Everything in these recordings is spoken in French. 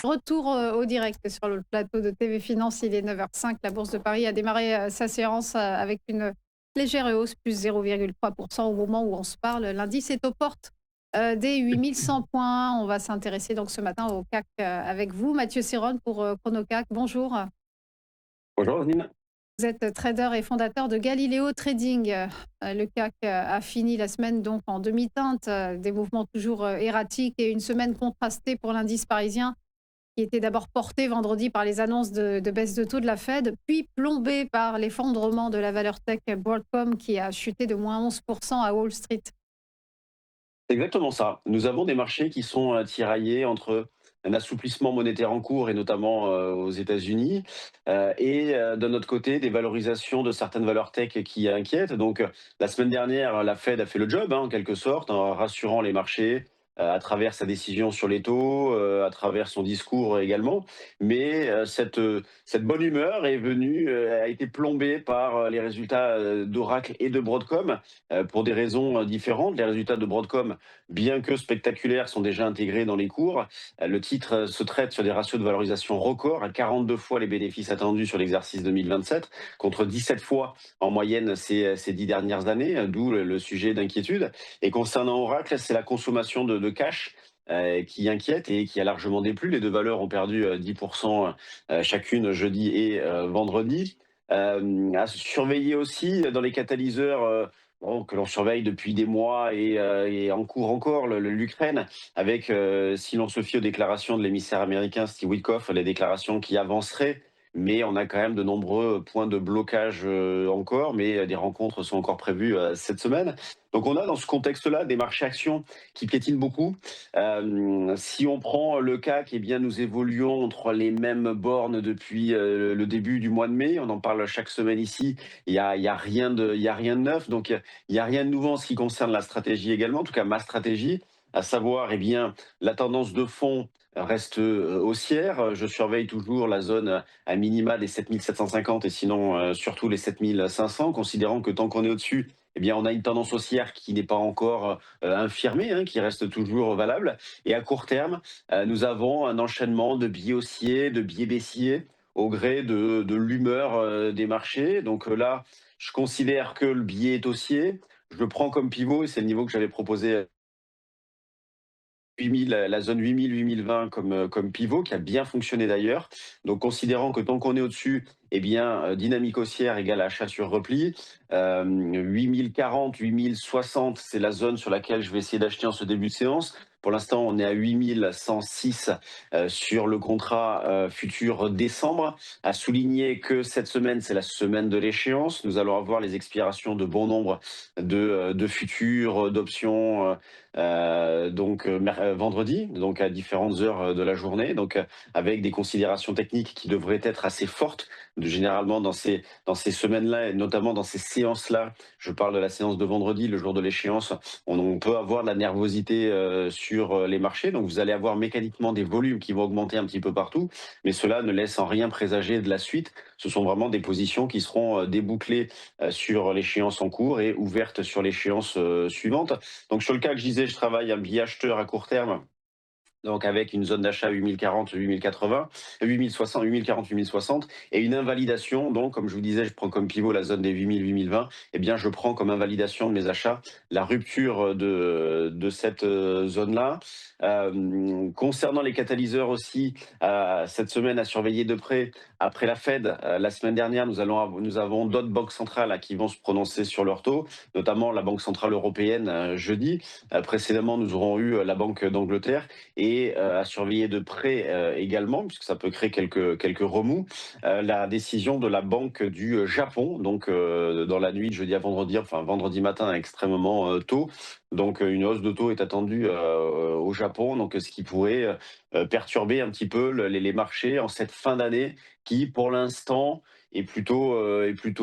Retour, au direct sur le plateau de TV Finance, il est 9h05. La Bourse de Paris a démarré, sa séance, avec une légère hausse, plus 0,3% au moment où on se parle. L'indice est aux portes, des 8 100 points. On va s'intéresser donc ce matin au CAC, avec vous, Mathieu Serron pour, ChronoCAC. Bonjour. Bonjour Roselyne. Vous êtes trader et fondateur de Galileo Trading. Le CAC, a fini la semaine donc en demi-teinte, des mouvements toujours, erratiques et une semaine contrastée pour l'indice parisien qui était d'abord porté vendredi par les annonces de baisse de taux de la Fed, puis plombé par l'effondrement de la valeur tech Broadcom qui a chuté de moins 11% à Wall Street. C'est exactement ça. Nous avons des marchés qui sont tiraillés entre un assouplissement monétaire en cours, et notamment aux États-Unis, et de notre côté, des valorisations de certaines valeurs tech qui inquiètent. Donc, la semaine dernière, la Fed a fait le job, hein, en quelque sorte, en rassurant les marchés à travers sa décision sur les taux, à travers son discours également. Mais cette bonne humeur est venue, a été plombée par les résultats d'Oracle et de Broadcom pour des raisons différentes. Les résultats de Broadcom, bien que spectaculaires, sont déjà intégrés dans les cours. Le titre se traite sur des ratios de valorisation records, à 42 fois les bénéfices attendus sur l'exercice 2027, contre 17 fois en moyenne ces 10 dernières années, d'où le sujet d'inquiétude. Et concernant Oracle, c'est la consommation de cash qui inquiète et qui a largement déplu. Les deux valeurs ont perdu 10% chacune jeudi et vendredi. À surveiller aussi dans les catalyseurs bon, que l'on surveille depuis des mois et en cours encore, l'Ukraine, avec, si l'on se fie aux déclarations de l'émissaire américain Steve Witkoff, les déclarations qui avanceraient, mais on a quand même de nombreux points de blocage encore, mais des rencontres sont encore prévues cette semaine. Donc on a dans ce contexte-là des marchés actions qui piétinent beaucoup. Si on prend le CAC, eh bien, nous évoluons entre les mêmes bornes depuis le début du mois de mai. On en parle chaque semaine ici. Il y a rien de neuf. Donc, il n'y a rien de nouveau en ce qui concerne la stratégie également, en tout cas ma stratégie, à savoir, eh bien, la tendance de fond reste haussière. Je surveille toujours la zone à minima des 7 750 et sinon surtout les 7 500, considérant que tant qu'on est au-dessus, eh bien, on a une tendance haussière qui n'est pas encore infirmée, hein, qui reste toujours valable. Et à court terme, nous avons un enchaînement de biais haussiers, de biais baissiers, au gré de l'humeur des marchés. Donc là, je considère que le biais est haussier. Je le prends comme pivot, et c'est le niveau que j'avais proposé 8000, la zone 8000-8020 comme pivot, qui a bien fonctionné d'ailleurs. Donc considérant que tant qu'on est au-dessus, eh bien, dynamique haussière égale achat sur repli. 8040, 8060, c'est la zone sur laquelle je vais essayer d'acheter en ce début de séance. Pour l'instant, on est à 8106 sur le contrat futur décembre. À souligner que cette semaine, c'est la semaine de l'échéance. Nous allons avoir les expirations de bon nombre de futurs, d'options, vendredi, donc à différentes heures de la journée, donc avec des considérations techniques qui devraient être assez fortes. Généralement, dans ces semaines-là, et notamment dans ces séances-là, je parle de la séance de vendredi, le jour de l'échéance, on peut avoir de la nervosité sur les marchés. Donc, vous allez avoir mécaniquement des volumes qui vont augmenter un petit peu partout, mais cela ne laisse en rien présager de la suite. Ce sont vraiment des positions qui seront débouclées sur l'échéance en cours et ouvertes sur l'échéance suivante. Donc, sur le cas que je disais, je travaille un billet acheteur à court terme, donc avec une zone d'achat 8040, 8080, 8060, 8040, 8060, et une invalidation. Donc, comme je vous disais, je prends comme pivot la zone des 8000, 8020. Eh bien, je prends comme invalidation de mes achats la rupture de cette zone-là. Concernant les catalyseurs aussi, cette semaine à surveiller de près, après la Fed, la semaine dernière, nous avons d'autres banques centrales qui vont se prononcer sur leur taux, notamment la Banque centrale européenne jeudi. Précédemment, nous aurons eu la Banque d'Angleterre, et à surveiller de près également, puisque ça peut créer quelques remous, la décision de la Banque du Japon, donc dans la nuit de jeudi à vendredi, enfin vendredi matin extrêmement tôt. Donc une hausse de taux est attendue au Japon, donc ce qui pourrait perturber un petit peu les marchés en cette fin d'année qui, pour l'instant,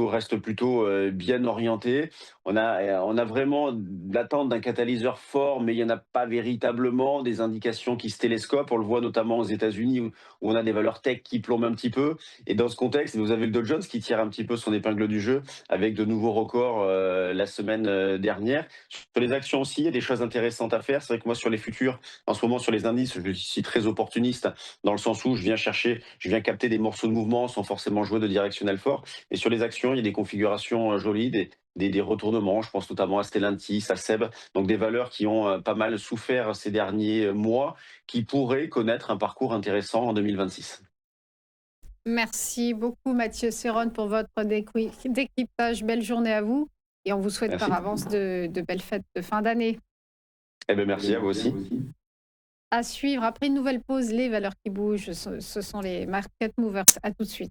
reste plutôt bien orienté. On a vraiment l'attente d'un catalyseur fort, mais il n'y en a pas véritablement. Des indications qui se télescopent. On le voit notamment aux États-Unis où on a des valeurs tech qui plombent un petit peu. Et dans ce contexte, vous avez le Dow Jones qui tire un petit peu son épingle du jeu avec de nouveaux records la semaine dernière. Sur les actions aussi, il y a des choses intéressantes à faire. C'est vrai que moi, sur les futurs, en ce moment, sur les indices, je suis très opportuniste dans le sens où je viens capter des morceaux de mouvement sans forcément jouer de directionnel fort. Et sur les actions, il y a des configurations jolies, des retournements. Je pense notamment à Stellantis, à SEB, donc des valeurs qui ont pas mal souffert ces derniers mois, qui pourraient connaître un parcours intéressant en 2026. Merci beaucoup Mathieu Serron pour votre décryptage. Belle journée à vous et on vous souhaite par Merci. avance de belles fêtes de fin d'année. Eh bien, merci à vous aussi. À suivre, après une nouvelle pause, les valeurs qui bougent, ce sont les market movers. À tout de suite.